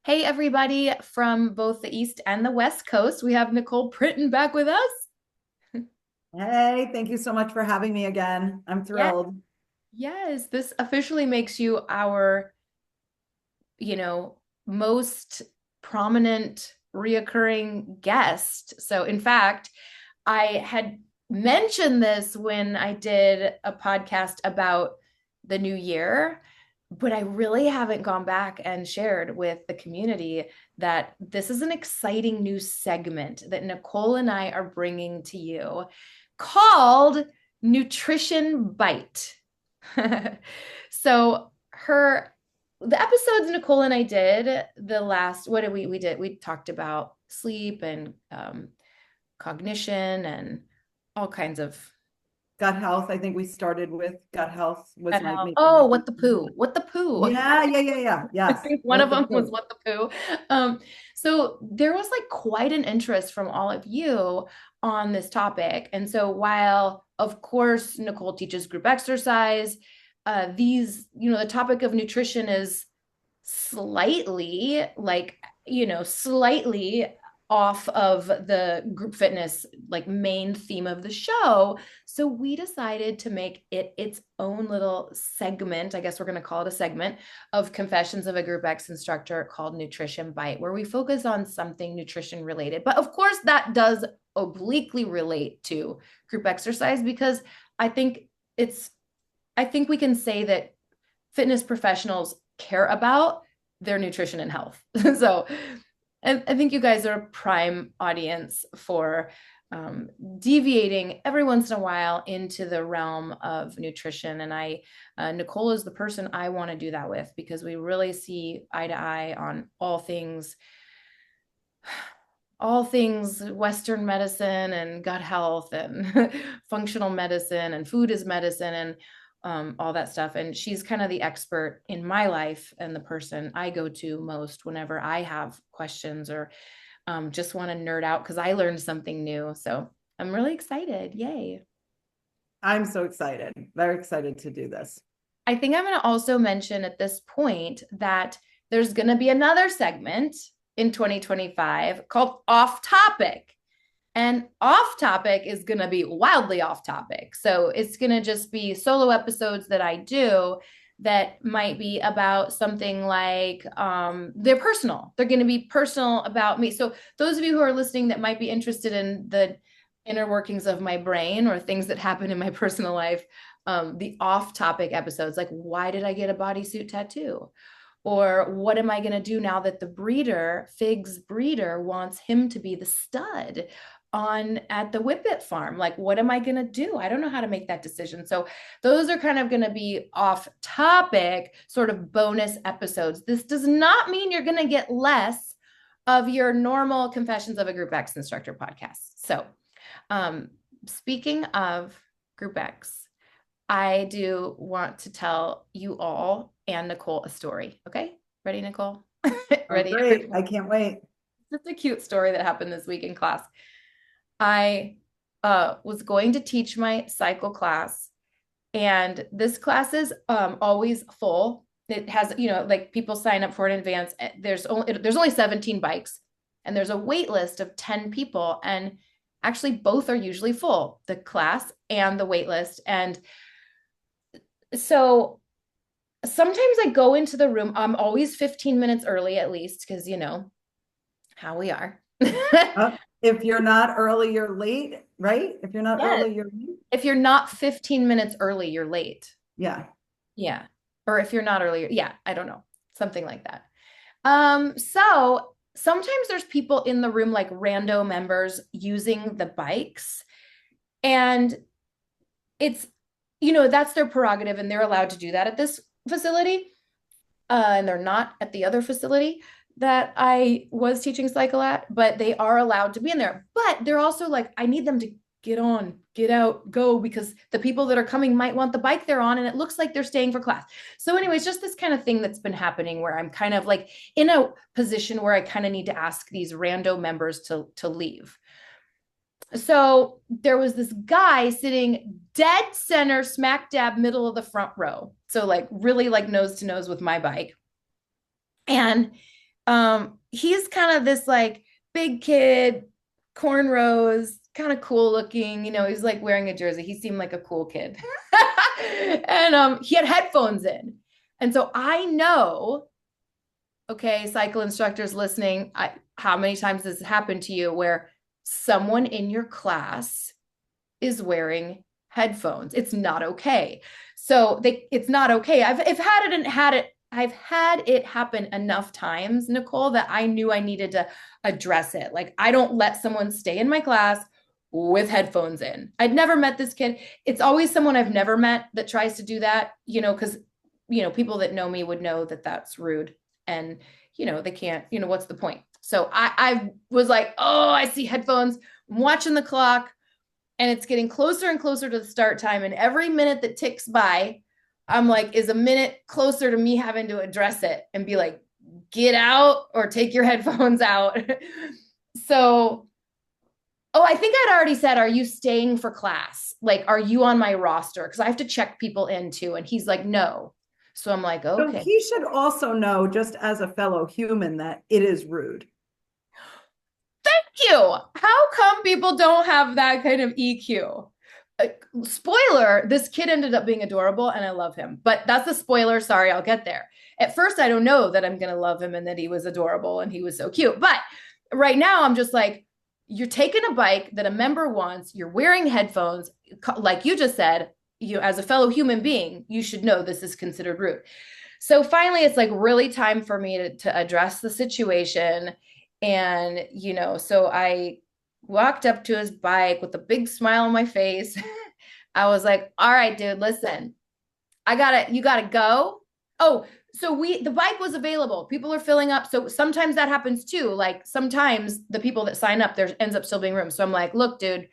Hey, everybody from both the East and the West Coast. We have Nicole Printon back with us. Hey, thank you so much for having me again. I'm Yes. thrilled. Yes, this officially makes you our, you know, most prominent reoccurring guest. So, in fact, I had mentioned this when I did a podcast about the new year, but I really haven't gone back and shared with the community that this is an exciting new segment that Nicole and I are bringing to you called Nutrition Bite. So, the episodes Nicole and I did, the last, what did we did? We talked about sleep and cognition and all kinds of Gut health. I think we started with gut health was gut my health. maybe my Oh, what the poo? What the poo? yeah. I Yes. think one of What the them was poo. what the poo. So there was like quite an interest from all of you on this topic. And so while of course Nicole teaches group exercise, the topic of nutrition is slightly slightly off of the group fitness like main theme of the show. So we decided to make it its own little segment. I guess we're going to call it a segment of Confessions of a Group X Instructor called Nutrition Bite, where we focus on something nutrition related. But of course, that does obliquely relate to group exercise because I think it's, I think we can say that fitness professionals care about their nutrition and health. So I think you guys are a prime audience for deviating every once in a while into the realm of nutrition. And Nicole is the person I want to do that with because we really see eye to eye on all things Western medicine and gut health and functional medicine and food is medicine and all that stuff. And she's kind of the expert in my life and the person I go to most whenever I have questions or just want to nerd out because I learned something new. So I'm really excited. Yay. I'm so excited. Very excited to do this. I think I'm going to also mention at this point that there's going to be another segment in 2025 called Off Topic. And off topic is going to be wildly off topic. So it's going to just be solo episodes that I do that might be about something like they're personal. They're going to be personal about me. So those of you who are listening that might be interested in the inner workings of my brain or things that happen in my personal life, the off topic episodes, like why did I get a bodysuit tattoo? Or what am I going to do now that the breeder, Fig's breeder, wants him to be the stud on at the Whippet farm? Like, what am I going to do? I don't know how to make that decision. So those are kind of going to be off topic, sort of bonus episodes. This does not mean you're going to get less of your normal Confessions of a Group X Instructor podcast. So um, speaking of Group X, I do want to tell you all and Nicole a story. Okay. Ready, Nicole? Oh, Ready? great. I can't wait. Just a cute story that happened this week in class. I was going to teach my cycle class, and this class is always full. It has, like people sign up for it in advance. There's only 17 bikes, and there's a wait list of 10 people, and actually both are usually full, the class and the wait list. And so sometimes I go into the room. I'm always 15 minutes early at least because you know how we are. If you're not early, you're late, right? If you're not Yes. early, you're late. If you're not 15 minutes early, you're late. Yeah. Yeah. Or if you're not earlier, yeah, I don't know. Something like that. So sometimes there's people in the room like rando members using the bikes, and it's that's their prerogative and they're allowed to do that at this facility. And they're not at the other facility that I was teaching cycle at, but they are allowed to be in there. But they're also like, I need them to get on, get out, go, because the people that are coming might want the bike they're on, and it looks like they're staying for class. So, anyways, just this kind of thing that's been happening where I'm kind of like in a position where I kind of need to ask these rando members to leave. So there was this guy sitting dead center, smack dab middle of the front row. So like really like nose to nose with my bike. And He's kind of this like big kid, cornrows, kind of cool looking. He's like wearing a jersey. He seemed like a cool kid. And he had headphones in. And so I know, okay, cycle instructors listening, how many times this has happened to you where someone in your class is wearing headphones? It's not okay. So it's not okay. I've had it happen enough times, Nicole, that I knew I needed to address it. Like, I don't let someone stay in my class with headphones in. I'd never met this kid. It's always someone I've never met that tries to do that, because, people that know me would know that that's rude. And, they can't, what's the point? So I was like, oh, I see headphones. I'm watching the clock and it's getting closer and closer to the start time. And every minute that ticks by, I'm like, is a minute closer to me having to address it and be like, get out or take your headphones out. So, oh, I think I'd already said, are you staying for class? Like, are you on my roster? Because I have to check people in too. And he's like, no. So I'm like, So okay. he should also know, just as a fellow human, that it is rude. Thank you. How come people don't have that kind of EQ? Spoiler, this kid ended up being adorable and I love him. But that's the spoiler. Sorry, I'll get there. At first, I don't know that I'm going to love him and that he was adorable and he was so cute. But right now, I'm just like, you're taking a bike that a member wants, you're wearing headphones. Like you just said, as a fellow human being, you should know this is considered rude. So finally, it's like really time for me to address the situation. And, so I walked up to his bike with a big smile on my face. I was like, all right, dude, listen, you gotta go. Oh, so the bike was available. People are filling up. So sometimes that happens too. Like sometimes the people that sign up, there ends up still being room. So I'm like, look, dude,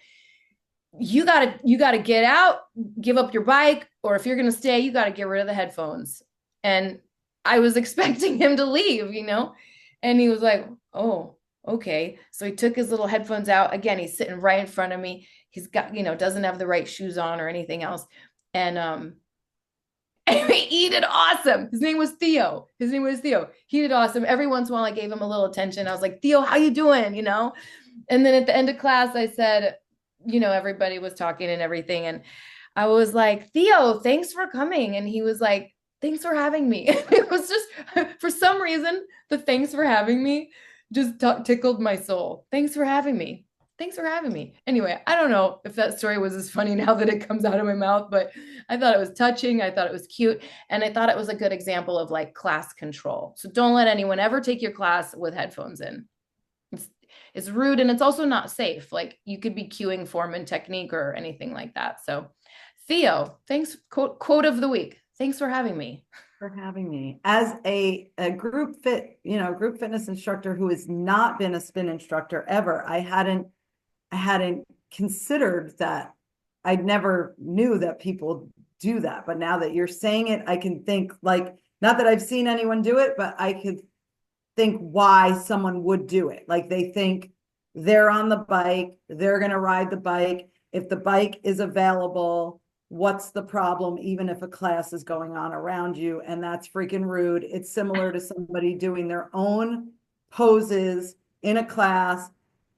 you gotta get out, give up your bike, or if you're gonna stay, you gotta get rid of the headphones. And I was expecting him to leave, and he was like, oh, okay. So he took his little headphones out. Again, he's sitting right in front of me. He's got, doesn't have the right shoes on or anything else. And he did awesome. His name was Theo. He did awesome. Every once in a while I gave him a little attention. I was like, Theo, how you doing? And then at the end of class I said, everybody was talking and everything, and I was like, Theo, thanks for coming. And he was like, thanks for having me. It was just, for some reason, the thanks for having me just tickled my soul. Thanks for having me. Thanks for having me. Anyway, I don't know if that story was as funny now that it comes out of my mouth, but I thought it was touching. I thought it was cute. And I thought it was a good example of like class control. So don't let anyone ever take your class with headphones in. It's rude, and it's also not safe. Like, you could be cueing form and technique or anything like that. So Theo, thanks. Quote of the week. Thanks for having me. For having me. As a group fitness instructor who has not been a spin instructor ever, I hadn't considered that. I never knew that people do that. But now that you're saying it, I can think, like, not that I've seen anyone do it, but I could think why someone would do it. Like, they think they're on the bike, they're going to ride the bike. If the bike is available, what's the problem, even if a class is going on around you? And that's freaking rude. It's similar to somebody doing their own poses in a class,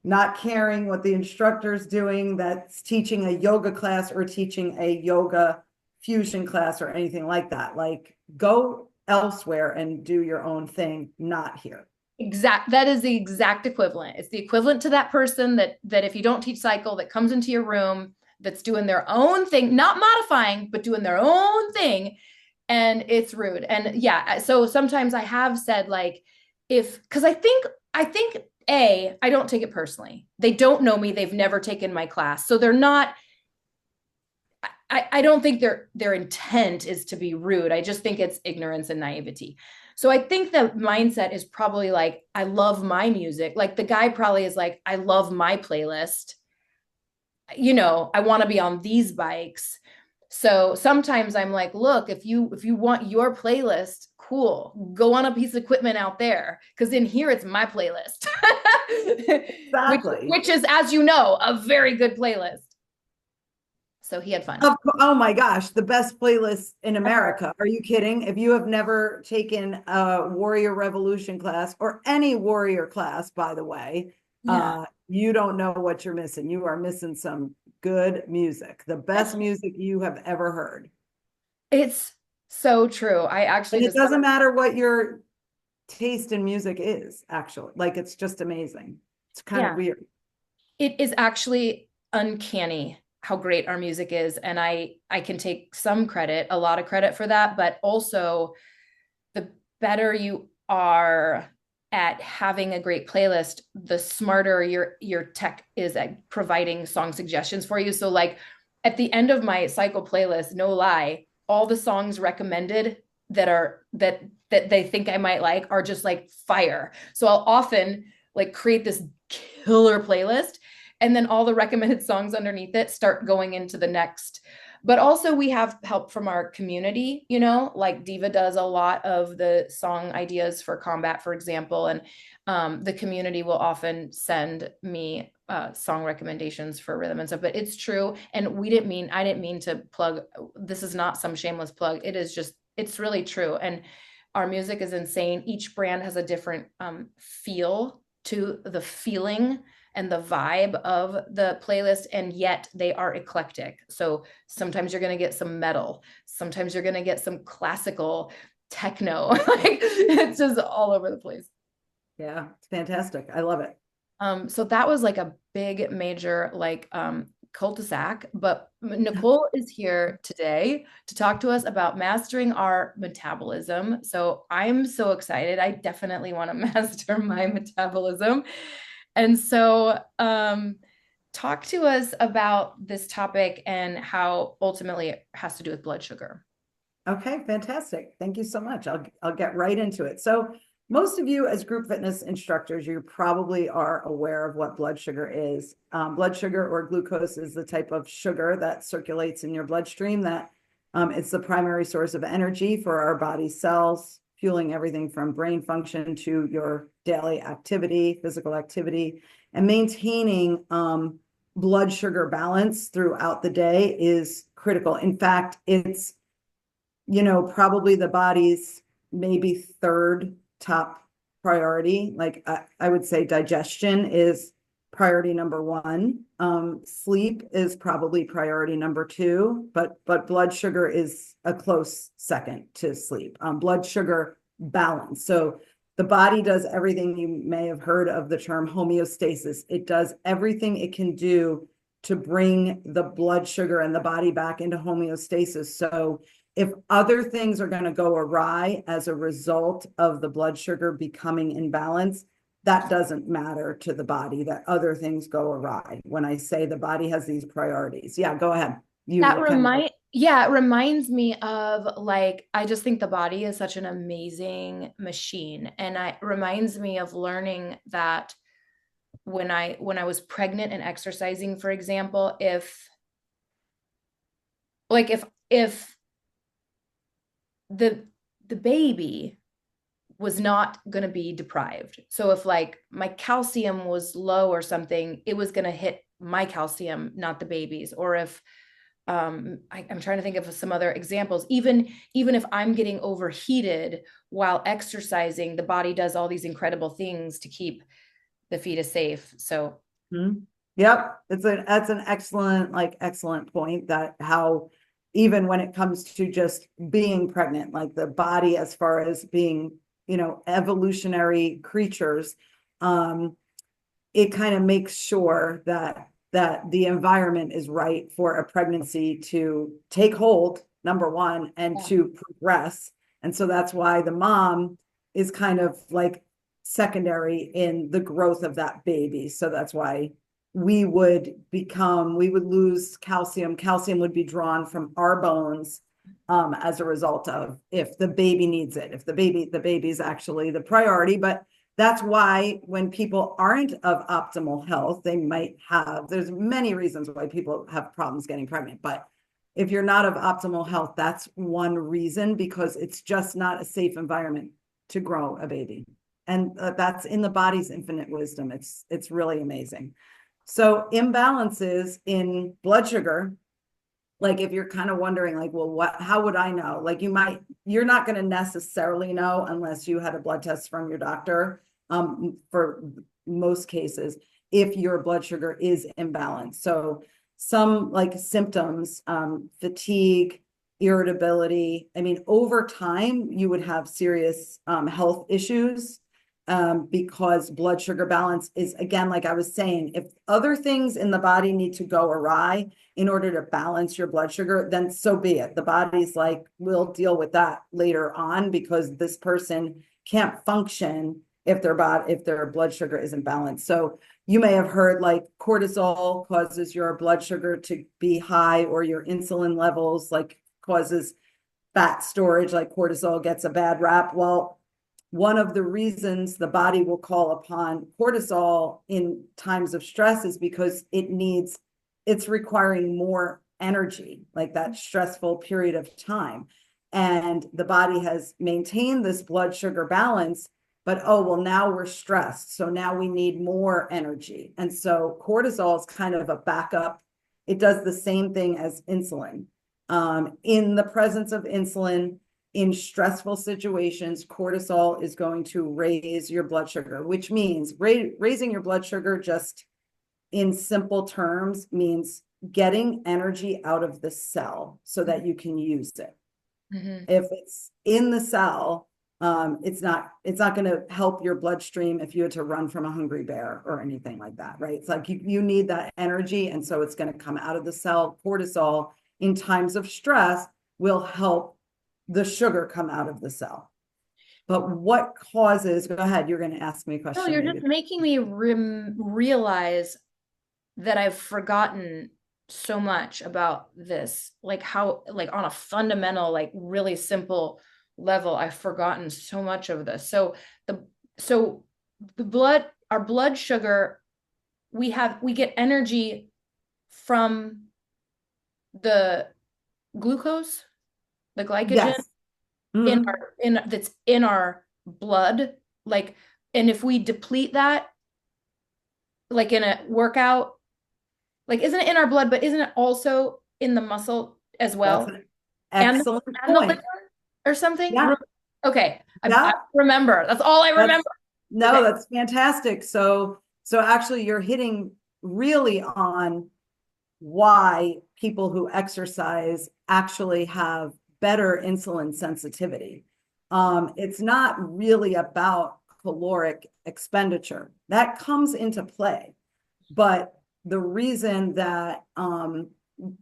not caring what the instructor's doing, that's teaching a yoga class or teaching a yoga fusion class or anything like that. Like, go elsewhere and do your own thing, not here. That is the exact equivalent. It's the equivalent to that person that if you don't teach cycle, that comes into your room, that's doing their own thing, not modifying, but doing their own thing. And it's rude. And yeah, so sometimes I have said, like, because I think I don't take it personally. They don't know me. They've never taken my class. So they're not, I don't think their intent is to be rude. I just think it's ignorance and naivety. So I think the mindset is probably like, I love my music. Like, the guy probably is like, I love my playlist. I want to be on these bikes. So sometimes I'm like, look, if you want your playlist, cool, go on a piece of equipment out there, because in here it's my playlist. Exactly. which is, as you know, a very good playlist. So he had fun. Oh my gosh, the best playlist in Uh-huh. America. Are you kidding? If you have never taken a Warrior Revolution class or any warrior class, by the way, Yeah. you don't know what you're missing. You are missing some good music, the best music you have ever heard. It's so true. I actually And it doesn't discovered matter what your taste in music is, actually. Like it's just amazing. It's kind of yeah, weird. it is actually uncanny how great our music is. And I can take some credit, a lot of credit for that, but also the better you are at having a great playlist, the smarter your tech is at providing song suggestions for you. So like at the end of my cycle playlist, no lie, all the songs recommended that they think I might like are just like fire. So I'll often like create this killer playlist and then all the recommended songs underneath it start going into the next. But also we have help from our community, like Diva does a lot of the song ideas for combat, for example, and the community will often send me song recommendations for rhythm and stuff. But it's true, and I didn't mean to plug. This is not some shameless plug. It is just, it's really true, and our music is insane. Each brand has a different feel to the feeling and the vibe of the playlist, and yet they are eclectic. So sometimes you're going to get some metal, sometimes you're going to get some classical techno. Like it's just all over the place. Yeah, it's fantastic. I love it. So that was like a big major like cul-de-sac, but Nicole is here today to talk to us about mastering our metabolism. So I'm so excited. I definitely want to master my metabolism. And so talk to us about this topic and how ultimately it has to do with blood sugar. Okay, fantastic. Thank you so much. I'll get right into it. So most of you as group fitness instructors, you probably are aware of what blood sugar is. Blood sugar or glucose is the type of sugar that circulates in your bloodstream that it's the primary source of energy for our body cells, fueling everything from brain function to your daily activity, physical activity, and maintaining blood sugar balance throughout the day is critical. In fact, it's probably the body's maybe third top priority. Like I would say digestion is priority number one. Sleep is probably priority number two, but blood sugar is a close second to sleep. Blood sugar balance. So the body does everything. You may have heard of the term homeostasis. It does everything it can do to bring the blood sugar and the body back into homeostasis. So if other things are going to go awry as a result of the blood sugar becoming imbalanced, that doesn't matter to the body, that other things go awry. When I say the body has these priorities. Yeah, go ahead. That You can. remind Yeah, it reminds me of like I just think the body is such an amazing machine, and it reminds me of learning that when I was pregnant and exercising, for example, if the the baby was not going to be deprived. So if like my calcium was low or something, it was going to hit my calcium, not the baby's. Or if I'm trying to think of some other examples. Even if I'm getting overheated while exercising, the body does all these incredible things to keep the fetus safe. So Mhm. Yep, that's an excellent point that how even when it comes to just being pregnant, like the body as far as being, evolutionary creatures, um, it kind of makes sure that the environment is right for a pregnancy to take hold, number one, and yeah. to progress. And so that's why the mom is kind of like secondary in the growth of that baby. So that's why we would lose calcium. Calcium would be drawn from our bones as a result of if the baby needs it, if the baby's actually the priority. But that's why when people aren't of optimal health, there's many reasons why people have problems getting pregnant. But if you're not of optimal health, that's one reason because it's just not a safe environment to grow a baby. And that's in the body's infinite wisdom. It's really amazing. So imbalances in blood sugar like if you're kind of wondering like, well, how would I know? Like you're not going to necessarily know unless you had a blood test from your doctor, for most cases, if your blood sugar is imbalanced. So some like symptoms, fatigue, irritability. I mean, over time, you would have serious health issues, because blood sugar balance is, again, like I was saying, if other things in the body need to go awry in order to balance your blood sugar, then so be it. The body's like, we'll deal with that later on because this person can't function if their blood sugar isn't balanced. So you may have heard like cortisol causes your blood sugar to be high, or your insulin levels like causes fat storage, like cortisol gets a bad rap. Well, one of the reasons the body will call upon cortisol in times of stress is because it's requiring more energy, like that stressful period of time. And the body has maintained this blood sugar balance, but oh, well, now we're stressed. So now we need more energy. And so cortisol is kind of a backup. It does the same thing as insulin. In the presence of insulin, in stressful situations, cortisol is going to raise your blood sugar, which means raising your blood sugar, just in simple terms, means getting energy out of the cell so that you can use it. Mm-hmm. If it's in the cell, it's not going to help your bloodstream if you had to run from a hungry bear or anything like that, right? It's like you need that energy, and so it's going to come out of the cell. Cortisol in times of stress will help the sugar come out of the cell. But what causes, go ahead, you're going to ask me a No, question you're maybe. just making me realize that I've forgotten so much about this, like how, like on a fundamental, like really simple level, I've forgotten so much of this. So the blood, our blood sugar, we get energy from the glucose, the glycogen Yes. in Mm-hmm. our in that's in our blood, like, and if we deplete that, like in a workout, like isn't it in our blood, but isn't it also in the muscle as That's well, an and excellent the liver point. or something? Yeah. Okay, I Yeah. remember, that's all I That's remember. no, Okay. that's fantastic. So actually you're hitting really on why people who exercise actually have better insulin sensitivity. It's not really about caloric expenditure. That comes into play. But the reason that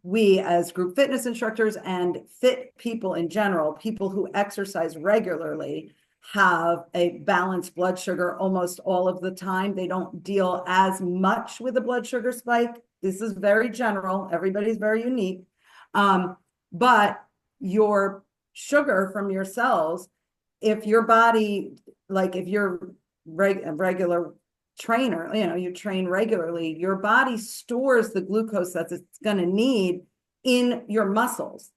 we as group fitness instructors and fit people in general, people who exercise regularly, have a balanced blood sugar almost all of the time. They don't deal as much with a blood sugar spike. This is very general. Everybody's very unique. But your sugar from your cells, if your body, like if you're a regular trainer, you train regularly, your body stores the glucose that it's going to need in your muscles.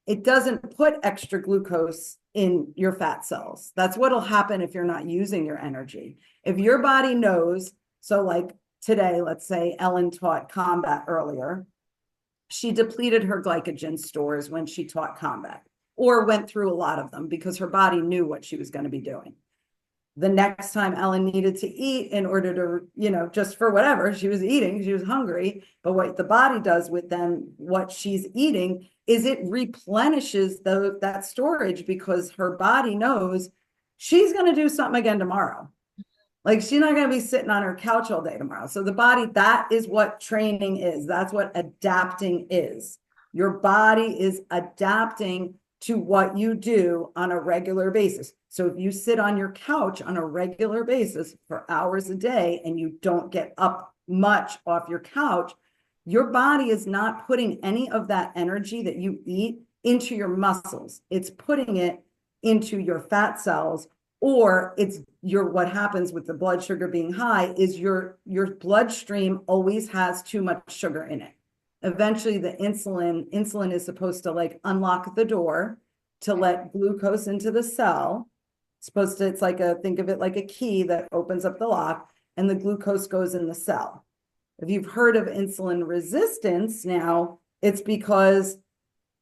It doesn't put extra glucose in your fat cells. That's what'll happen if you're not using your energy. If your body knows, so like today, let's say Ellen taught combat earlier, she depleted her glycogen stores when she taught combat, or went through a lot of them because her body knew what she was going to be doing. The next time Ellen needed to eat in order to, just for whatever she was eating, she was hungry. But what the body does with then what she's eating is it replenishes that storage, because her body knows she's going to do something again tomorrow. Like she's not going to be sitting on her couch all day tomorrow. So the body, that is what training is. That's what adapting is. Your body is adapting to what you do on a regular basis. So if you sit on your couch on a regular basis for hours a day and you don't get up much off your couch, your body is not putting any of that energy that you eat into your muscles. It's putting it into your fat cells, or what happens with the blood sugar being high is your bloodstream always has too much sugar in it. Eventually the insulin is supposed to like unlock the door to let glucose into the cell. It's like think of it like a key that opens up the lock, and the glucose goes in the cell. If you've heard of insulin resistance, now It's because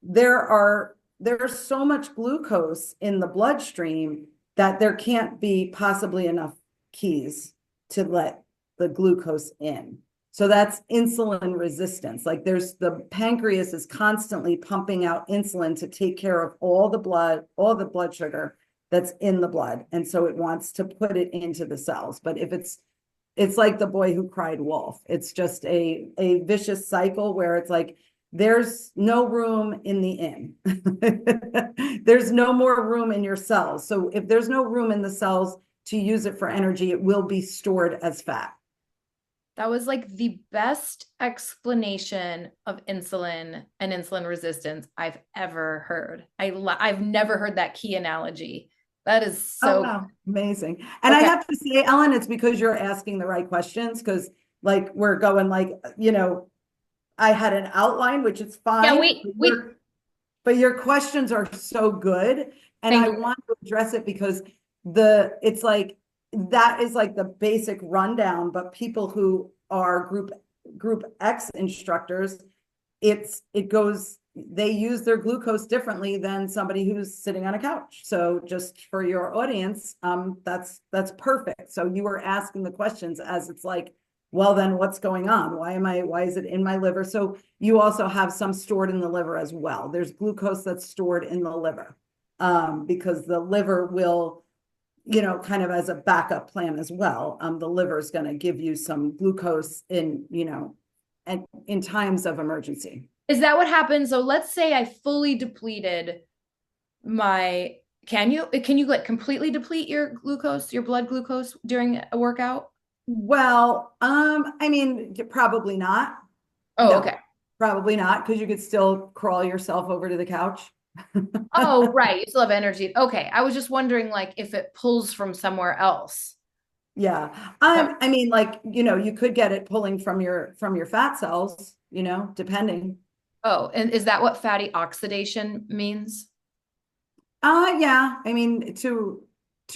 there's so much glucose in the bloodstream that there can't be possibly enough keys to let the glucose in. So that's insulin resistance. Like there's the pancreas is constantly pumping out insulin to take care of all the blood sugar that's in the blood. And so it wants to put it into the cells. But if it's like the boy who cried wolf. It's just a vicious cycle where it's like there's no room in the inn. There's no more room in your cells. So if there's no room in the cells to use it for energy, it will be stored as fat. That was like the best explanation of insulin and insulin resistance I've ever heard. I've never heard that key analogy. That is Oh, so wow. Amazing. And I okay. have to say, Ellen, it's because you're asking the right questions because like we're going like, I had an outline, which is Yeah, fine. we But your questions are so good. And thank I you. want to address it because it's like that is like the basic rundown, but people who are group X instructors, they use their glucose differently than somebody who's sitting on a couch. So just for your audience, that's perfect. So you were asking the questions as it's like, well, then what's going on? Why is it in my liver? So you also have some stored in the liver as well. There's glucose that's stored in the liver, because the liver will, kind of as a backup plan as well. The liver is going to give you some glucose and in times of emergency. Is that what happens? So let's say I fully depleted my can you like completely deplete your glucose, your blood glucose during a workout? Well, I mean, probably not. Oh, No, okay. probably not, because you could still crawl yourself over to the couch. Oh, right. You still have energy. Okay. I was just wondering like if it pulls from somewhere else. Yeah. No. I mean, like, you could get it pulling from your fat cells, depending. Oh, and is that what fatty oxidation means? Yeah. I mean, to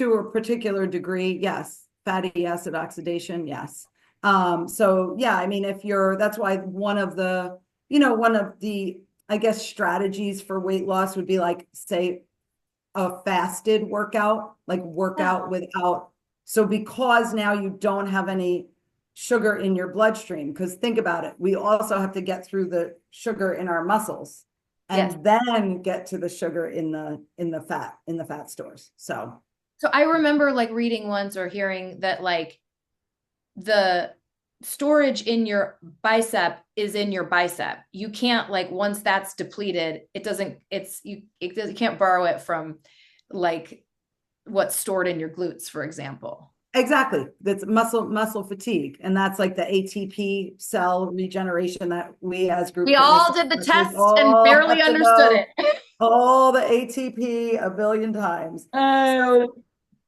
a particular degree, yes. Fatty acid oxidation, yes. So yeah, I mean, that's why one of the, I guess, strategies for weight loss would be like, say, a fasted workout, like Yeah. workout without. So because now you don't have any sugar in your bloodstream, because think about it, we also have to get through the sugar in our muscles Yes. and then get to the sugar in the fat stores. So So I remember like reading once or hearing that like the storage in your bicep is in your bicep. You can't like once that's depleted, it doesn't it's you can't borrow it from like what's stored in your glutes, for example. exactly, that's muscle fatigue, and that's like the ATP cell regeneration that we as We group fitness all did the instructors test and all barely have to understood know. it. All the ATP a billion times. Uh, So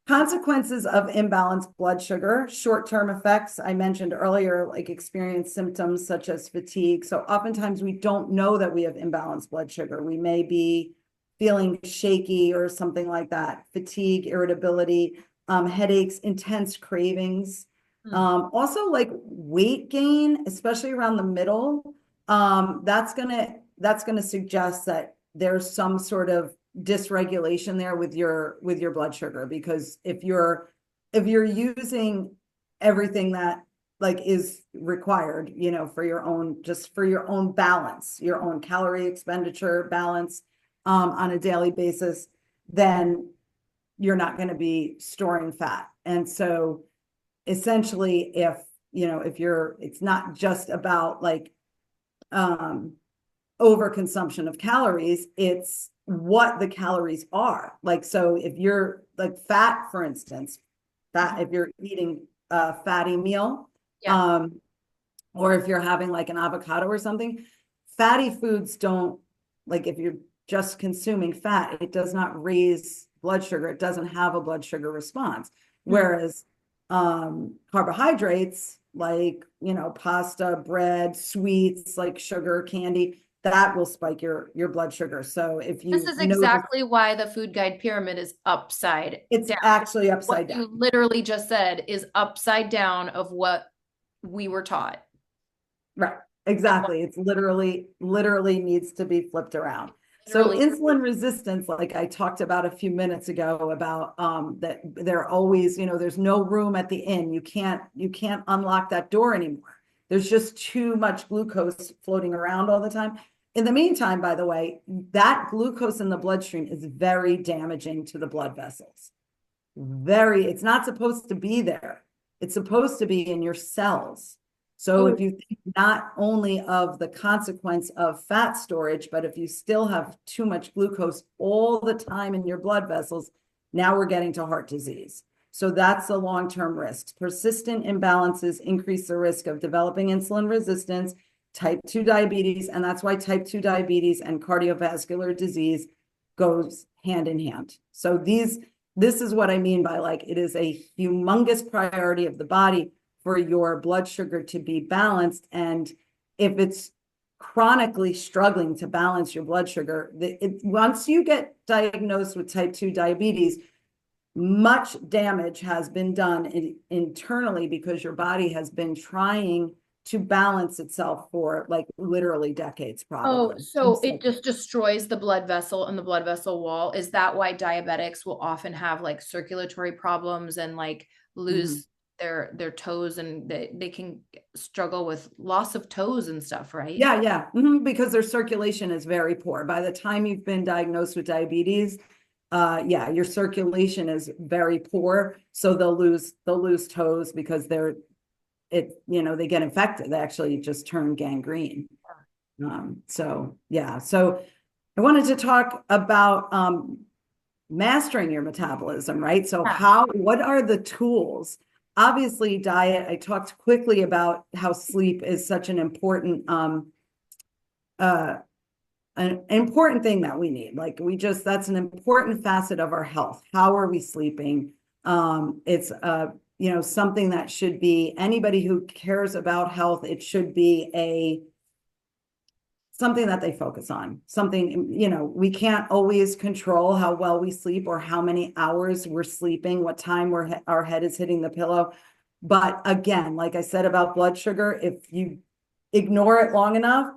consequences of imbalanced blood sugar, short-term effects. I mentioned earlier, like experience symptoms such as fatigue. So oftentimes we don't know that we have imbalanced blood sugar. We may be feeling shaky or something like that. Fatigue, irritability, headaches, intense cravings. Also like weight gain, especially around the middle. That's gonna suggest that there's some sort of dysregulation there with your blood sugar, because if you're using everything that like is required, for your own balance, your own calorie expenditure balance, on a daily basis, then you're not going to be storing fat. And so essentially, it's not just about like overconsumption of calories, it's what the calories are. Like, so if you're like fat, for instance, if you're eating a fatty meal, yeah. um, or if you're having like an avocado or something, fatty foods don't, like if you're just consuming fat, it does not raise blood sugar. It doesn't have a blood sugar response. Whereas carbohydrates, like, pasta, bread, sweets, like sugar, candy, that will spike your blood sugar. So if This you is notice, exactly why the food guide pyramid is upside it's down. actually What upside down. you literally just said is upside down of what we were taught. Right. Exactly. It's literally needs to be flipped around. So Literally. insulin resistance, like I talked about a few minutes ago, about that they're always, there's no room at the inn. You can't unlock that door anymore. There's just too much glucose floating around all the time. In the meantime, by the way, that glucose in the bloodstream is very damaging to the blood vessels. It's not supposed to be there. It's supposed to be in your cells. So Oh, if you think not only of the consequence of fat storage, but if you still have too much glucose all the time in your blood vessels, now we're getting to heart disease. So that's the long-term risks. Persistent imbalances increase the risk of developing insulin resistance, type 2 diabetes, and that's why type 2 diabetes and cardiovascular disease goes hand in hand. So this is what I mean by, like, it is a humongous priority of the body for your blood sugar to be balanced. And if it's chronically struggling to balance your blood sugar, once you get diagnosed with type 2 diabetes, much damage has been done internally because your body has been trying to balance itself for like literally decades, oh, probably. so it just destroys the blood vessel and the blood vessel wall. Is that why diabetics will often have like circulatory problems and like Mhm. lose their toes, and they can struggle with loss of toes and stuff, right? Yeah, yeah. Because their circulation is very poor. By the time you've been diagnosed with diabetes, yeah, your circulation is very poor. So they'll lose toes because they get infected. They actually just turn gangrene. So yeah. So I wanted to talk about mastering your metabolism, right? So Yeah. what are the tools? Obviously, diet. I talked quickly about how sleep is such uh, an important thing that we need. Like, that's an important facet of our health. How are we sleeping? It's something that should be, anybody who cares about health, it should be something that they focus on. Something, we can't always control how well we sleep or how many hours we're sleeping, what time our head is hitting the pillow. But again, like I said about blood sugar, if you ignore it long enough,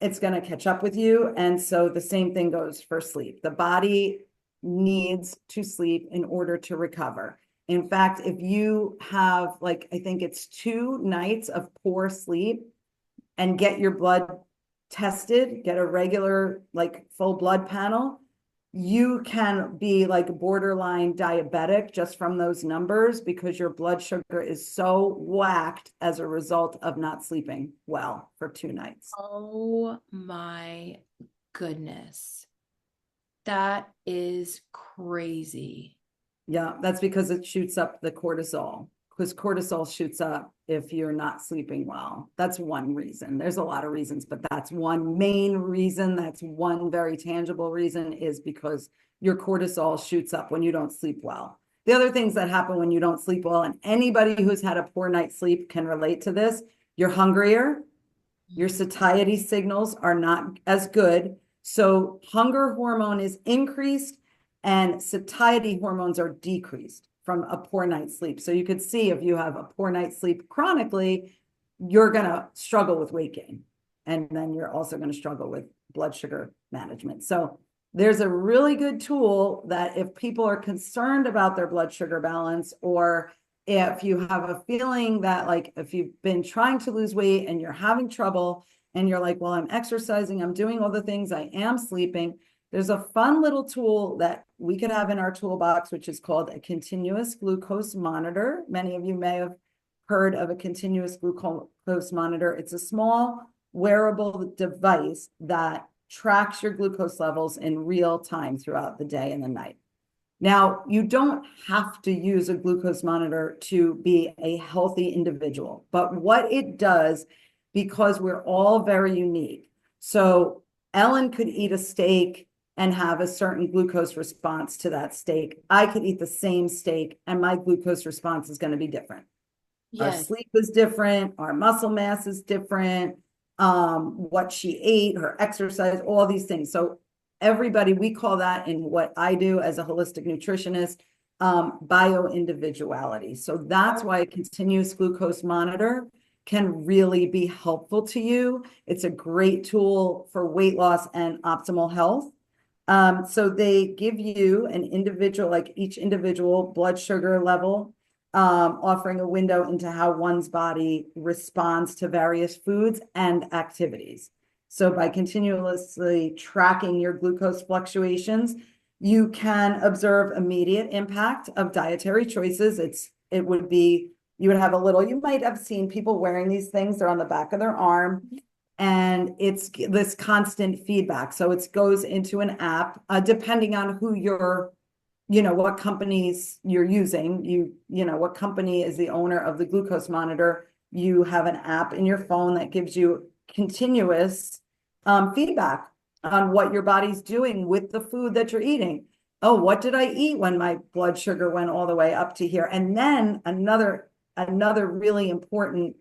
it's going to catch up with you. And so the same thing goes for sleep. The body needs to sleep in order to recover. In fact, if you have, like, I think it's 2 nights of poor sleep and get your blood tested, get a regular, like, full blood panel, you can be like borderline diabetic just from those numbers because your blood sugar is so whacked as a result of not sleeping well for 2 nights. Oh my goodness. That is crazy. Yeah, that's because it shoots up the cortisol, because cortisol shoots up if you're not sleeping well. That's one reason. There's a lot of reasons, but that's one main reason. That's one very tangible reason, is because your cortisol shoots up when you don't sleep well. The other things that happen when you don't sleep well, and anybody who's had a poor night's sleep can relate to this, you're hungrier, your satiety signals are not as good. So hunger hormone is increased and satiety hormones are decreased from a poor night's sleep. So you could see, if you have a poor night's sleep chronically, you're going to struggle with weight gain. And then you're also going to struggle with blood sugar management. So there's a really good tool that, if people are concerned about their blood sugar balance, or if you have a feeling that, like, if you've been trying to lose weight and you're having trouble and you're like, well, I'm exercising, I'm doing all the things, I am sleeping, there's a fun little tool that we could have in our toolbox, which is called a continuous glucose monitor. Many of you may have heard of a continuous glucose monitor. It's a small wearable device that tracks your glucose levels in real time throughout the day and the night. Now, you don't have to use a glucose monitor to be a healthy individual, but what it does, because we're all very unique. So Ellen could eat a steak and have a certain glucose response to that steak. I could eat the same steak and my glucose response is going to be different. Our Yes. sleep is different, our muscle mass is different, what she ate, her exercise, all these things. So everybody, we call that, in what I do as a holistic nutritionist, bio individuality. So that's why a continuous glucose monitor can really be helpful to you. It's a great tool for weight loss and optimal health. So they give you an individual, like each individual blood sugar level, offering a window into how one's body responds to various foods and activities. So by continuously tracking your glucose fluctuations, you can observe immediate impact of dietary choices. It would be, you would have a little, you might have seen people wearing these things, they're on the back of their arm, and it's this constant feedback. So it goes into an app, depending on who you're, what companies you're using, what company is the owner of the glucose monitor. You have an app in your phone that gives you continuous feedback on what your body's doing with the food that you're eating. Oh, what did I eat when my blood sugar went all the way up to here? And then another really important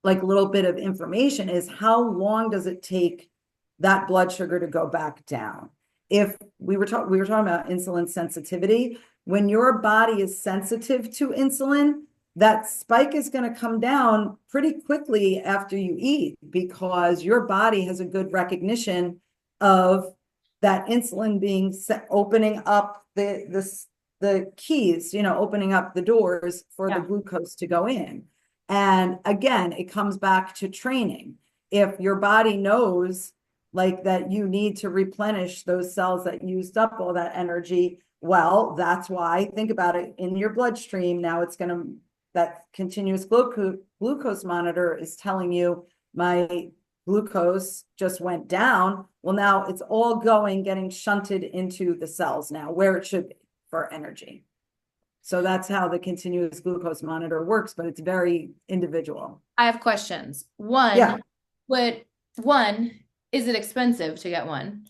like little bit of information is how long does it take that blood sugar to go back down? If we were talking about insulin sensitivity, when your body is sensitive to insulin, that spike is going to come down pretty quickly after you eat, because your body has a good recognition of that insulin being opening up the keys, opening up the doors for the glucose to go in. And again, it comes back to training. If your body knows like that you need to replenish those cells that used up all that energy, well, that's why, think about it, in your bloodstream now, it's going to, that continuous glucose monitor is telling you my glucose just went down. Well, now it's all getting shunted into the cells now where it should be for energy. So that's how the continuous glucose monitor works, but it's very individual. I have questions. Yeah. Is it expensive to get one?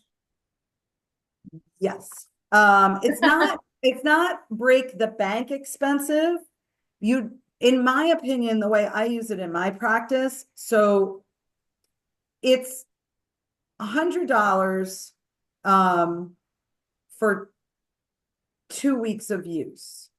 Yes. It's not break the bank expensive. In my opinion, the way I use it in my practice, so it's $100 for 2 weeks of use.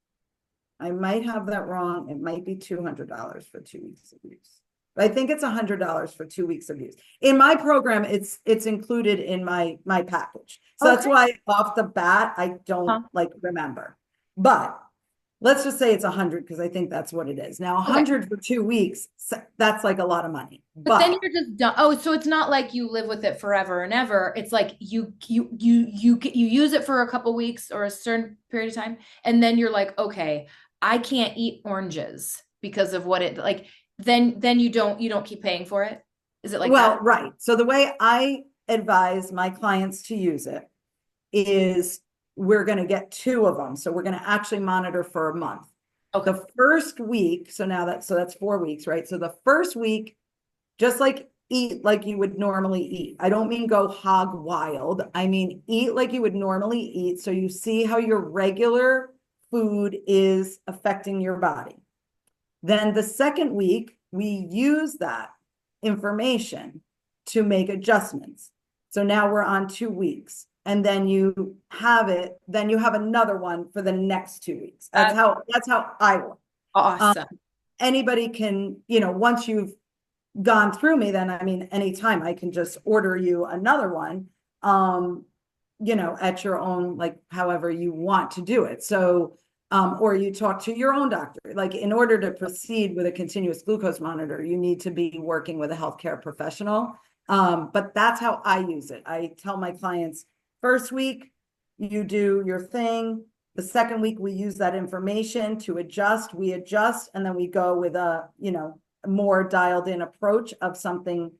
I might have that wrong. It might be $200 for 2 weeks of use. But I think it's $100 for 2 weeks of use. In my program, it's included in my package. So that's why off the bat, I don't remember. But let's just say it's 100 because I think that's what it is. Now, 100 for 2 weeks, that's like a lot of money. But then you're just done. Oh, so it's not like you live with it forever and ever. It's like you use it for a couple weeks or a certain period of time, and then you're like, okay, I can't eat oranges because of what it like. Then you don't keep paying for it. Is it like that? Right. So the way I advise my clients to use it is we're going to get 2 of them. So we're going to actually monitor for a month. Okay. The first week, so that's 4 weeks, right? So the first week, just like eat like you would normally eat. I don't mean go hog wild. I mean, eat like you would normally eat. So you see how your regular food is affecting your body. Then the second week, we use that information to make adjustments. So now we're on 2 weeks. And then you have another one for the next 2 weeks. That's how I work. Awesome. Anybody can, once you've gone through me, then anytime I can just order you another one, at your own, like however you want to do it. So, or you talk to your own doctor. Like in order to proceed with a continuous glucose monitor, you need to be working with a healthcare professional. But that's how I use it. I tell my clients, first week, you do your thing. The second week, we use that information to adjust. We adjust, and then we go with a, more dialed in approach of something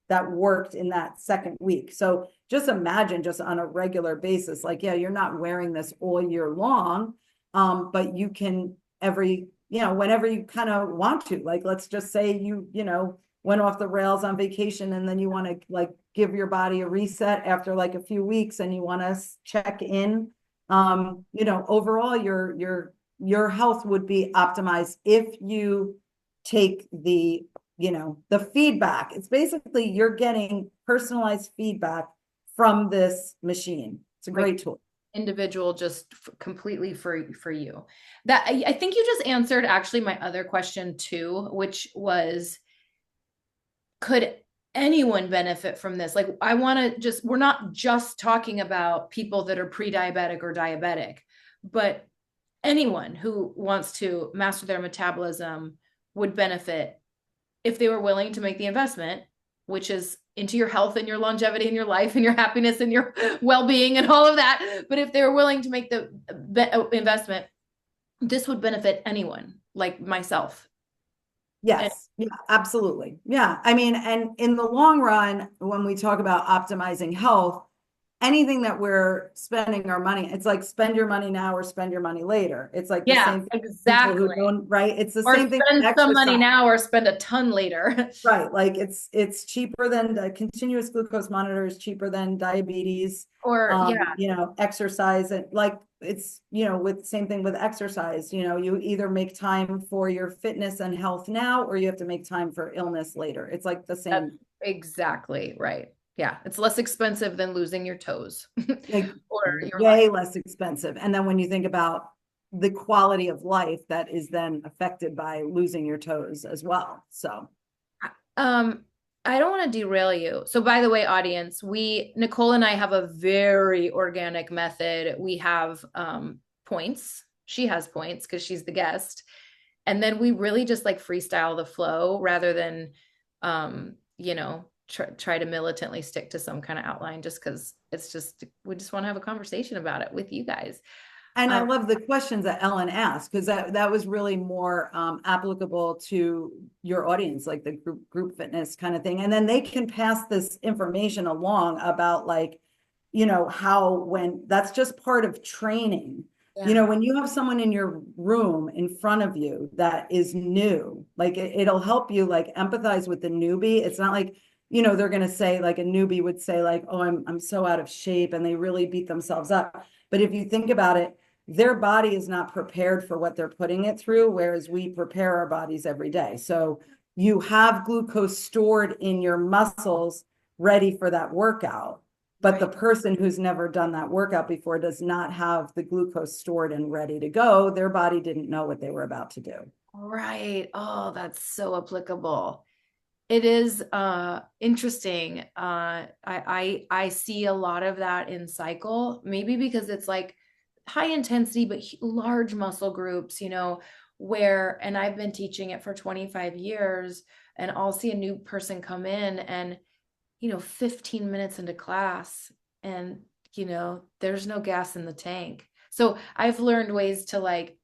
that worked in that second week. So just imagine just on a regular basis, like, yeah, you're not wearing this all year long, but you can whenever you kind of want to, like, let's just say you went off the rails on vacation and then you want to like give your body a reset after like a few weeks and you want to check in, overall your health would be optimized if you take the feedback. It's basically you're getting personalized feedback from this machine. It's a great tool. individual, just completely for you. That I think you just answered actually my other question too, which was, could anyone benefit from this? Like, I want to just, we're not just talking about people that are pre-diabetic or diabetic, but anyone who wants to master their metabolism would benefit if they were willing to make the investment, which is into your health and your longevity and your life and your happiness and your well-being and all of that. But if they were willing to make the investment, this would benefit anyone like myself. And Yes. Yeah, absolutely. Yeah. I mean, and in the long run, when we talk about optimizing health, anything that we're spending our money, it's like spend your money now or spend your money later. It's like the yeah, same thing for people who exactly. don't, right? It's the Or same thing with spend some money exercise. now or spend a ton later. Right. Like it's cheaper than the continuous glucose monitor is cheaper than diabetes. Or yeah, Exercise and like it's, with same thing with exercise, you either make time for your fitness and health now, or you have to make time for illness later. It's like the that's same, exactly right. Yeah, it's less expensive than losing your toes like or your life. way less expensive. And then when you think about the quality of life that is then affected by losing your toes as well. So Um, I don't want to derail you. So, by the way, audience, Nicole and I have a very organic method. We have points. She has points because she's the guest. And then we really just like freestyle the flow rather than, try to militantly stick to some kind of outline just because we just want to have a conversation about it with you guys. And I Um, love the questions that Ellen asked, because that was really more applicable to your audience, like the group fitness kind of thing. And then they can pass this information along about like, how when that's just part of training. yeah. When you have someone in your room in front of you that is new, like it'll help you like empathize with the newbie. It's not like, they're going to say like a newbie would say like, oh, I'm so out of shape, and they really beat themselves up. But if you think about it, their body is not prepared for what they're putting it through, whereas we prepare our bodies every day. So you have glucose stored in your muscles ready for that workout. But the Right. person who's never done that workout before does not have the glucose stored and ready to go. Their body didn't know what they were about to do. Right. Oh, that's so applicable. It is interesting. I see a lot of that in cycle, maybe because it's like high intensity but large muscle groups, where, and I've been teaching it for 25 years, and I'll see a new person come in and 15 minutes into class, and there's no gas in the tank. So I've learned ways to like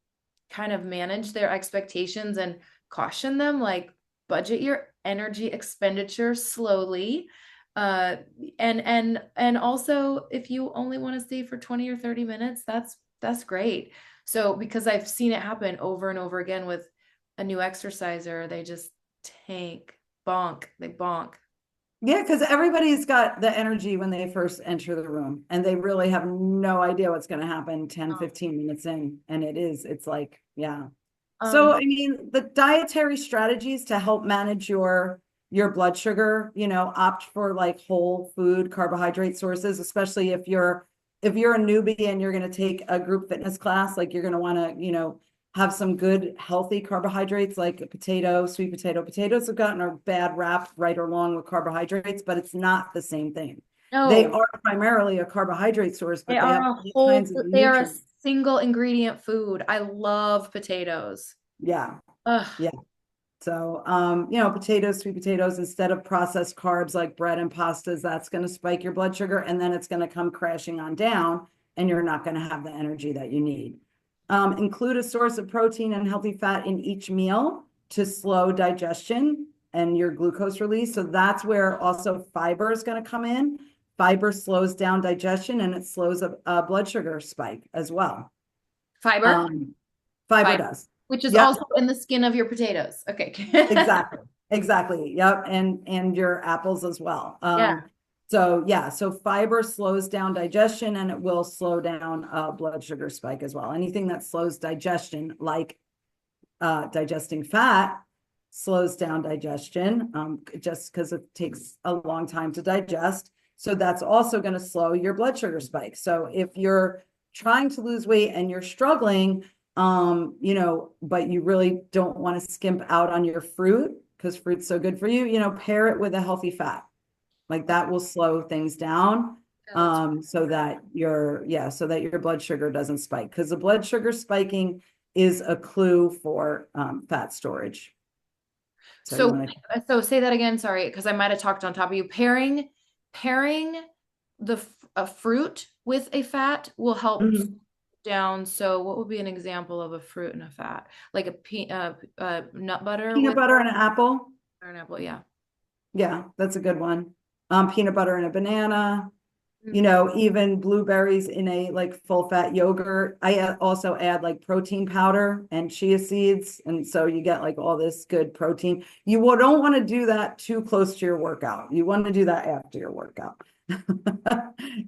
kind of manage their expectations and caution them, like budget your energy expenditure slowly. uh and also, if you only want to stay for 20 or 30 minutes, that's great. So because I've seen it happen over and over again with a new exerciser, they just tank, they bonk. Yeah, because everybody's got the energy when they first enter the room, and they really have no idea what's going to happen 10, um, 15 minutes in. And it's like, yeah. So, um I mean, the dietary strategies to help manage your blood sugar, opt for like whole food carbohydrate sources, especially if you're a newbie and you're going to take a group fitness class, like you're going to want to, have some good healthy carbohydrates like potato, sweet potato. Potatoes have gotten a bad rap right along with carbohydrates, but it's not the same thing. They no, are primarily a carbohydrate source, they but they are have a all whole kinds of they are a nutrients. single ingredient food. I love potatoes. Yeah. Ugh. Yeah. So, potatoes, sweet potatoes, instead of processed carbs like bread and pastas, that's going to spike your blood sugar, and then it's going to come crashing on down, and you're not going to have the energy that you need. Include a source of protein and healthy fat in each meal to slow digestion and your glucose release. So that's where also fiber is going to come in. Fiber slows down digestion, and it slows a blood sugar spike as well. Fiber. Um, Fiber Fiber, does. which is Yep. also in the skin of your potatoes. Okay. Exactly. Exactly. Yep. And your apples as well. Yeah. So yeah, so fiber slows down digestion, and it will slow down blood sugar spike as well. Anything that slows digestion, like digesting fat, slows down digestion, just because it takes a long time to digest. So that's also going to slow your blood sugar spike. So if you're trying to lose weight and you're struggling, but you really don't want to skimp out on your fruit because fruit's so good for you, pair it with a healthy fat. Like that will slow things down. So that your blood sugar doesn't spike, because the blood sugar spiking is a clue for fat storage. So you So, want to. so say that again. Sorry, because I might have talked on top of you. Pairing a fruit with a fat will help Mhm. down. So, what would be an example of a fruit and a fat? Like nut butter Peanut with butter and an apple. an apple. Yeah. Yeah, that's a good one. Peanut butter and a banana. Mm. Even blueberries in a like full fat yogurt. I also add like protein powder and chia seeds. And so you get like all this good protein. You don't want to do that too close to your workout. You want to do that after your workout.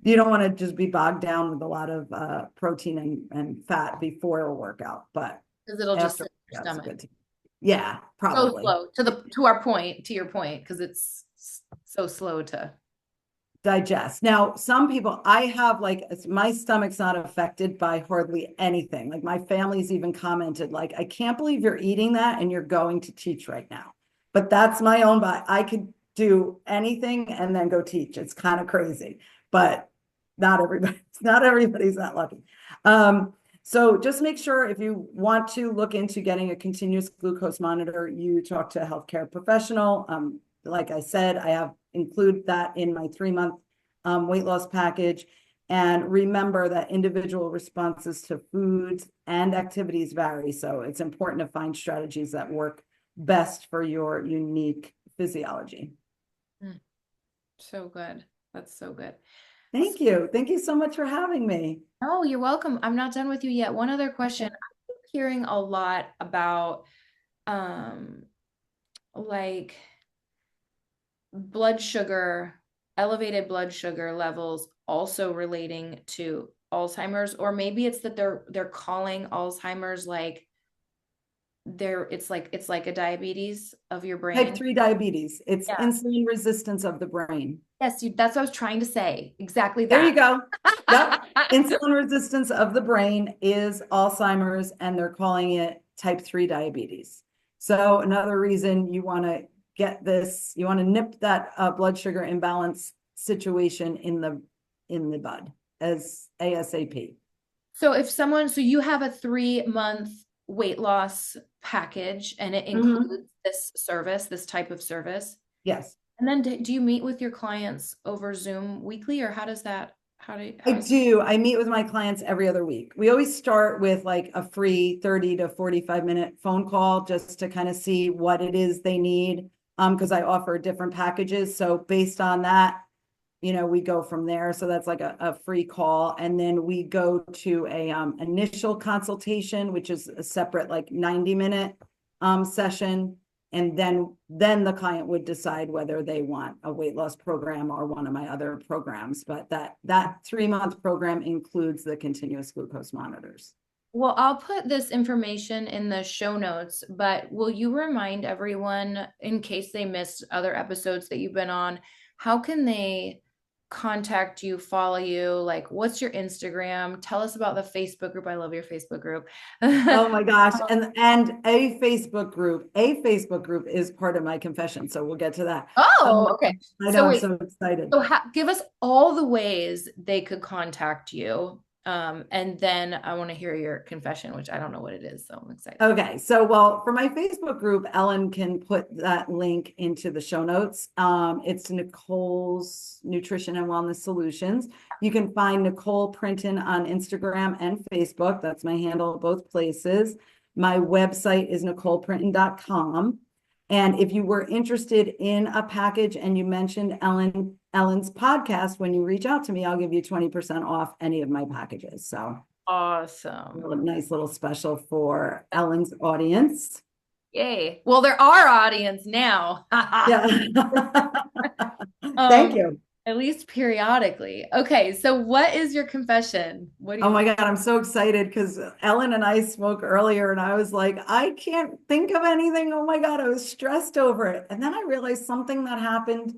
You don't want to just be bogged down with a lot of protein and fat before a workout, but Because it'll just after sit in your that's stomach. good too. Yeah, So probably. slow to your point, because it's so slow to. Digest. Now, some people, I have like my stomach's not affected by hardly anything. Like my family's even commented, like, I can't believe you're eating that and you're going to teach right now. But that's my own body. I could do anything and then go teach. It's kind of crazy, but not everybody's that lucky. So just make sure if you want to look into getting a continuous glucose monitor, you talk to a healthcare professional. Like I said, I have include that in my 3-month weight loss package. And remember that individual responses to foods and activities vary. So it's important to find strategies that work best for your unique physiology. Mm, so good. That's so good. Thank you. Thank you so much for having me. Oh, you're welcome. I'm not done with you yet. One other question. I'm hearing a lot about um like blood sugar, elevated blood sugar levels also relating to Alzheimer's, or maybe it's that they're calling Alzheimer's like it's like a diabetes of your Type brain. 3 diabetes. It's Yeah. insulin resistance of the brain. Yes, that's what I was trying to say. Exactly There that. you go. Yep. Insulin resistance of the brain is Alzheimer's, and they're calling it type 3 diabetes. So another reason you want to you want to nip that blood sugar imbalance situation in the bud as ASAP. So you have a 3-month weight loss package and it Mhm. includes this type of service. Yes. And then do you meet with your clients over Zoom weekly, or how does that, I how does, do. I meet with my clients every other week. We always start with like a free 30 to 45-minute phone call just to kind of see what it is they need. Because I offer different packages. So based on that, we go from there. So that's like a free call. And then we go to a initial consultation, which is a separate like 90-minute session. And then the client would decide whether they want a weight loss program or one of my other programs. But that 3-month program includes the continuous glucose monitors. well, I'll put this information in the show notes, but will you remind everyone in case they missed other episodes that you've been on, how can they contact you, follow you? Like, what's your Instagram? Tell us about the Facebook group. I love your Facebook group. Oh my gosh. And a Facebook group is part of my confession. So we'll get to that. Oh, okay. I know, So I'm wait, so excited. so give us all the ways they could contact you. And then I want to hear your confession, which I don't know what it is, so I'm excited. Okay, so well, for my Facebook group, Ellen can put that link into the show notes. It's Nicole's Nutrition and Wellness Solutions. You can find Nicole Printon on Instagram and Facebook. That's my handle both places. My website is NicolePrinton.com. And if you were interested in a package and you mentioned Ellen's podcast, when you reach out to me, I'll give you 20% off any of my packages. So Awesome. a nice little special for Ellen's audience. Yay. Well, they're our audience now. Yeah. Thank Um, you. at least periodically. Okay, so what is your confession? What do Oh you my God, I'm so excited because Ellen and I spoke earlier and I was like, I can't think of anything. Oh my God, I was stressed over it. And then I realized something that happened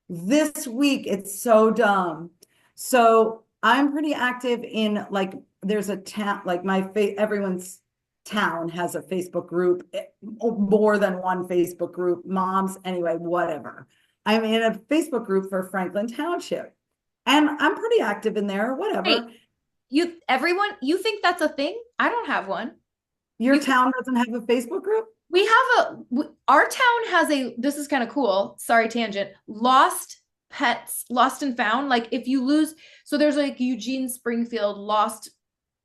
this week. It's so dumb. So I'm pretty active in like there's a town, like everyone's town has a Facebook group, more than one Facebook group, moms, anyway, whatever. I'm in a Facebook group for Franklin Township, and I'm pretty active in there, Wait, whatever. you think that's a thing? I don't have one. Your You think town doesn't have a Facebook group? we have our town has this is kind of cool. Sorry, tangent. Lost pets, lost and found. Like if you lose, so there's like Eugene Springfield lost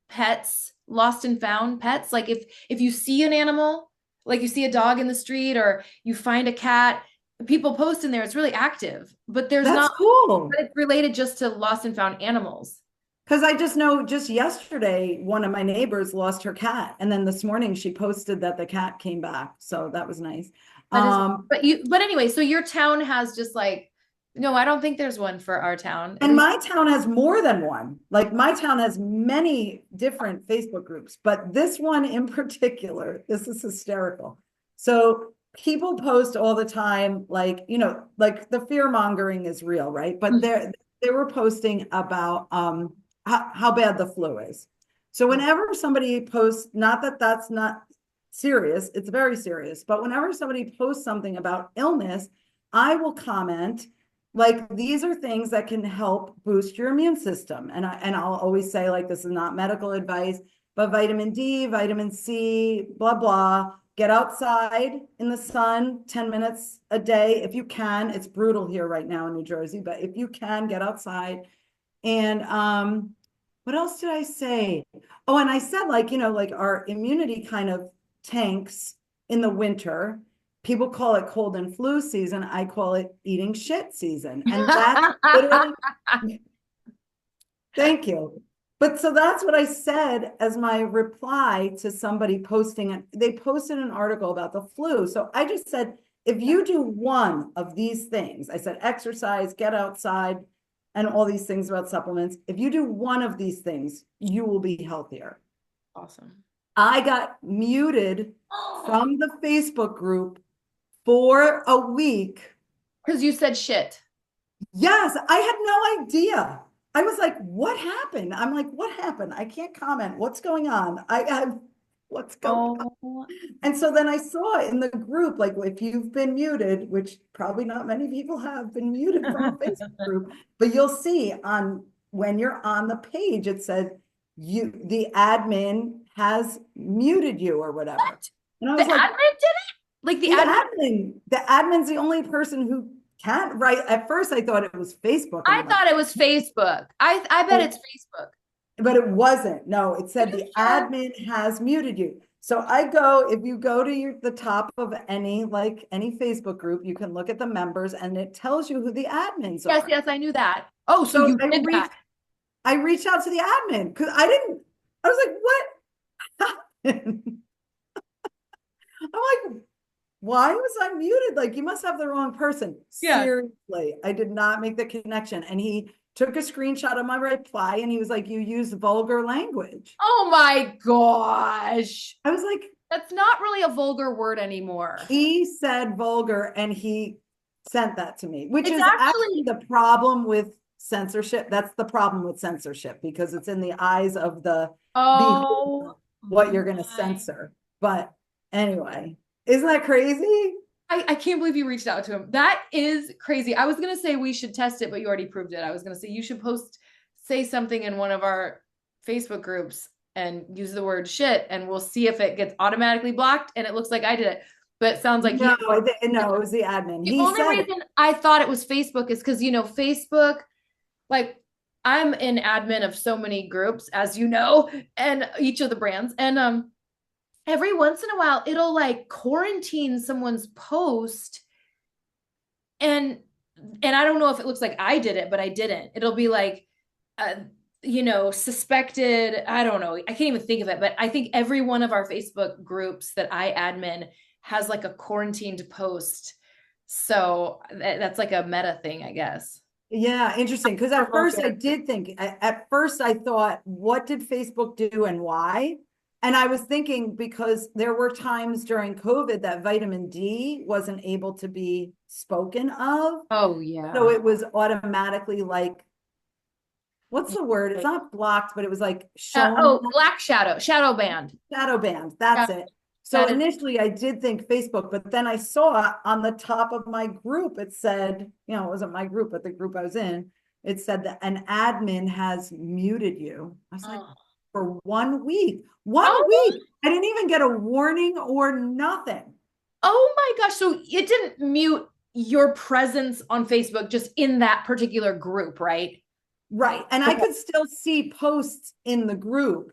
pets, lost and found pets. Like if you see an animal, like you see a dog in the street or you find a cat, people post in there. It's really active, but there's That's not, cool. but it's related just to lost and found animals. Because I just know just yesterday, one of my neighbors lost her cat. And then this morning she posted that the cat came back. So that was nice. That is, Um, but anyway, so your town has just like, no, I don't think there's one for our town. At and least my town has more than one. Like my town has many different Facebook groups, but this one in particular, this is hysterical. So people post all the time, like, like the fear mongering is real, right? But they were posting about how bad the flu is. So whenever somebody posts, not that that's not serious, it's very serious, but whenever somebody posts something about illness, I will comment like these are things that can help boost your immune system. And I'll always say, like, this is not medical advice, but vitamin D, vitamin C, blah blah. Get outside in the sun 10 minutes a day if you can. It's brutal here right now in New Jersey, but if you can, get outside. And what else did I say? Oh, and I said, like, like our immunity kind of tanks in the winter. People call it cold and flu season. I call it eating shit season. And that's literally, thank you. But so that's what I said as my reply to somebody posting it. They posted an article about the flu. So I just said, if you do one of these things, I said exercise, get outside, and all these things about supplements. If you do one of these things, you will be healthier. awesome. I got muted from the Facebook group for a week. Because you said shit. Yes, I had no idea. I was like, what happened? I'm like, what happened? I can't comment. What's going on? What's going on? Oh, And so then I saw in the group, like, if you've been muted, which probably not many people have been muted from a Facebook group, but you'll see on when you're on the page, it said the admin has muted you or whatever. what? And I The was like, admin did it? Like the admin's the only person who can't write. At first, I thought it was Facebook. And I I'm like, thought it was Facebook. I bet it's Facebook. but it wasn't. No, it Are said you the sure? admin has muted you. So if you go to the top of any Facebook group, you can look at the members and it tells you who the admins Yes, are. yes, I knew that. Oh, so So you did that. I reached out to the admin because I was like, what happened? I'm like, why was I muted? Like, you must have the wrong person. Yeah. Seriously, I did not make the connection. And he took a screenshot of my reply and he was like, you use vulgar language. Oh my gosh. I was like, That's not really a vulgar word anymore. he said vulgar and he sent that to me, which It's is actually actually, the problem with censorship. That's the problem with censorship because it's in the eyes of the beholder oh what you're going to my. censor. But anyway, isn't that crazy? I can't believe you reached out to him. That is crazy. I was going to say we should test it, but you already proved it. I was going to say you should say something in one of our Facebook groups and use the word shit, and we'll see if it gets automatically blocked. And it looks like I did it, but it sounds like he. No, no, it was the admin. The He only said it. reason I thought it was Facebook is because, Facebook, like I'm an admin of so many groups, as you know, and each of the brands. And every once in a while it'll like quarantine someone's post and I don't know if it looks like I did it, but I didn't. It'll be like suspected, I don't know. I can't even think of it, but I think every one of our Facebook groups that I admin has like a quarantined post. So that's like a meta thing, I guess. Yeah, interesting. Because at first I did think, at first I thought, what did Facebook do and why? And I was thinking because there were times during COVID that vitamin D wasn't able to be spoken of. Oh So yeah. it was automatically like what's the word? It's not blocked, but it was like shown. Oh, black shadow band. Shadow banned. That's it. So That is, initially I did think Facebook, but then I saw on the top of my group, it said, it wasn't my group, but the group I was in, it said that an admin has muted you. I was like, oh, for 1 week, 1 week. oh, I didn't even get a warning or nothing. oh my gosh. So it didn't mute your presence on Facebook just in that particular group, right? Right. And I Okay. could still see posts in the group.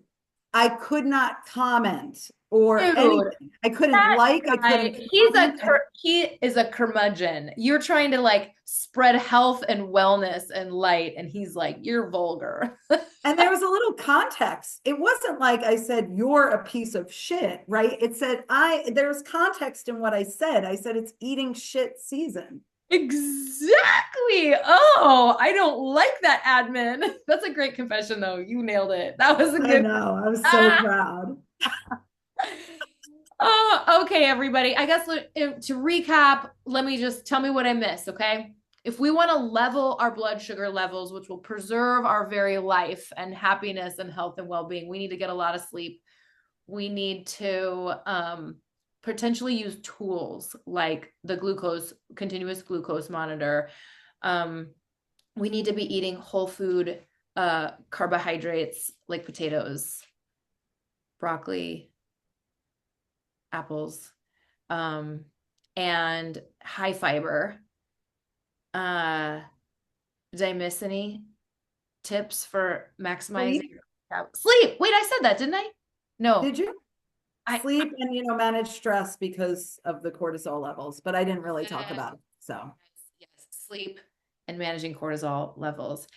I could not comment or Dude, anything. I couldn't that like, I guy, couldn't comment. he is a curmudgeon. You're trying to like spread health and wellness and light, and he's like, you're vulgar. And there was a little context. It wasn't like I said, you're a piece of shit, right? It said, there was context in what I said. I said, it's eating shit season. Exactly. Oh, I don't like that admin. That's a great confession, though. You nailed it. That was a I good. know. I was so Ah. proud. Oh, okay, everybody. I guess to recap, let me just tell me what I missed, okay? If we want to level our blood sugar levels, which will preserve our very life and happiness and health and well-being, we need to get a lot of sleep. We need to potentially use tools like the continuous glucose monitor. Um, we need to be eating whole food carbohydrates like potatoes, broccoli, apples, um, and high fiber. Did I miss any tips for maximizing Sleep. sleep? Wait, I said that, didn't I? No, Did you? I Sleep and, manage stress because of the cortisol levels, but I didn't really talk yes, about it. So yes, sleep and managing cortisol levels.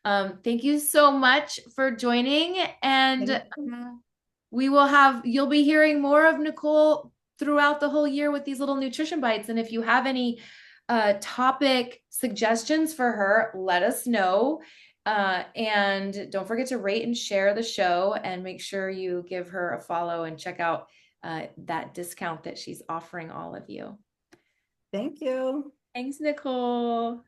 Thank you so much for joining, and you'll be hearing more of Nicole throughout the whole year with these little nutrition bites. And if you have any topic suggestions for her, let us know. And don't forget to rate and share the show, and make sure you give her a follow and check out that discount that she's offering all of you. thank you. Thanks, Nicole.